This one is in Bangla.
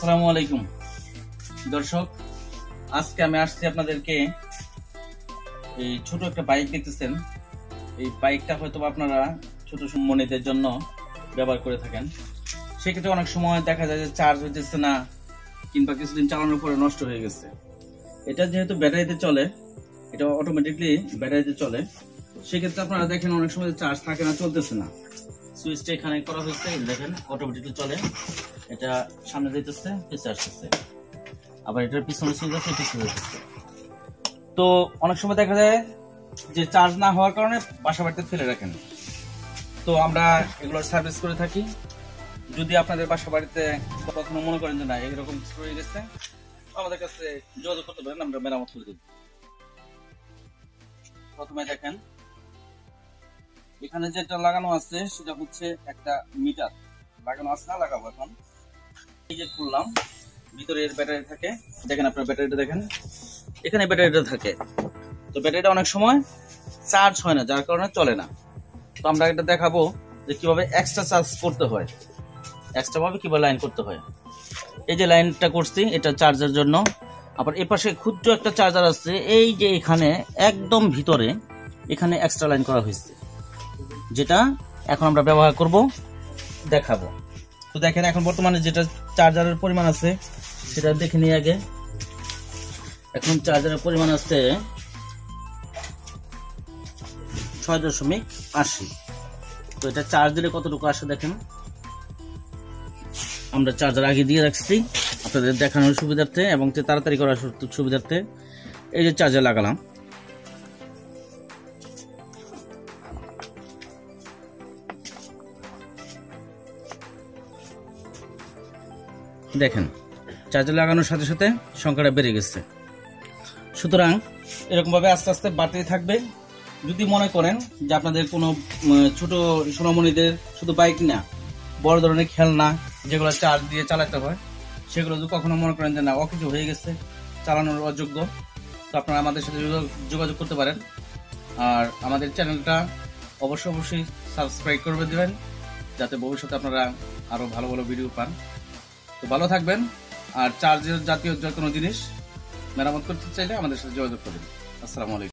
আসসালামু আলাইকুম দর্শক, আজকে আমি আসছি আপনাদেরকে এই ছোট একটা বাইক দেখতেছেন। এই বাইকটা হয়তো আপনারা ছোট মনিদের জন্য ব্যবহার করে থাকেন। সেক্ষেত্রে অনেক সময় দেখা যায় যে চার্জ হইতেছে না, কিংবা কিছুদিন চালানোর পরে নষ্ট হয়ে গেছে। এটা যেহেতু ব্যাটারিতে চলে, এটা অটোমেটিকলি ব্যাটারিতে চলে, সেক্ষেত্রে আপনারা দেখেন অনেক সময় চার্জ থাকে না, চলতেছে না। সুইচটা এখানে করা হয়েছে, দেখেন অটোমেটিকলি চলে। এটা সামনে যাইতেছে, পিছিয়ে আসতেছে, আবার এটার পিছনে সুইচ আছে, পিছিয়ে যাইতেছে। তো অনেক সময় দেখা যায় যে চার্জ না হওয়ার কারণে বাসা বাড়িতে ফেলে রাখেন। তো আমরা এগুলোর সার্ভিস করে থাকি। যদি আপনাদের বাসা বাড়িতে কখনো মনে করেন যে না এরকম হয়ে গেছে, আমাদের কাছে যোগাযোগ করতে পারেন, আমরা মেরামত করে দেব। প্রথমে দেখেন এখানে যেটা লাগানো আছে সেটা হচ্ছে একটা মিটার লাগানো আছে, না লাগাবো এখন। এই যে খুললাম, ভিতরে এর ব্যাটারি থাকে, দেখেন আপনার ব্যাটারিটা দেখেন, এখানে ব্যাটারিটা থাকে। তো ব্যাটারিটা অনেক সময় চার্জ হয় না, যার কারণে চলে না। তো আমরা এটা দেখাবো যে কিভাবে এক্সট্রা চার্জ করতে হয়, এক্সট্রা ভাবে কিভাবে লাইন করতে হয়। এই যে লাইনটা করছি, এটা চার্জের জন্য। আবার এ পাশে ক্ষুদ্র একটা চার্জার আছে, এই যে এখানে একদম ভিতরে এখানে এক্সট্রা লাইন করা হয়েছে, যেটা এখন আমরা ব্যবহার করব, দেখাবো। তো দেখেন এখন বর্তমানে যেটা চার্জারের পরিমাণ আছে সেটা দেখে নিই আগে। এখন চার্জারের পরিমাণ আছে 6.80। তো এটা চার্জ দিলে কতটুকু আসে দেখেন। আমরা চার্জার আগে দিয়ে রাখছি আপনাদের দেখানোর সুবিধার্থে এবং তাড়াতাড়ি করার সুবিধার্থে। এই যে চার্জার লাগালাম, দেখেন চার্জার লাগানোর সাথে সাথে সংখ্যাটা বেড়ে গেছে। সুতরাং এরকম ভাবে আস্তে আস্তে বাড়তেই থাকবে। যদি মনে করেন যে আপনাদের কোনো ছোট সোনামণিদের শুধু বাইক না, বড় ধরনের খেলনা যেগুলো চার্জ দিয়ে চালাতে হয়, সেগুলো যদি কখনো মনে করেন যে না অকেজো হয়ে গেছে, চালানোর অযোগ্য, তো আপনারা আমাদের সাথে যোগাযোগ করতে পারেন। আর আমাদের চ্যানেলটা অবশ্যই সাবস্ক্রাইব করে দেবেন, যাতে ভবিষ্যতে আপনারা আরো ভালো ভালো ভিডিও পান। তো ভালো থাকবেন। আর চার্জের জাতীয় যে কোনো জিনিস মেরামত করতে চাইলে আমাদের সাথে যোগাযোগ করবেন। আসসালামু আলাইকুম।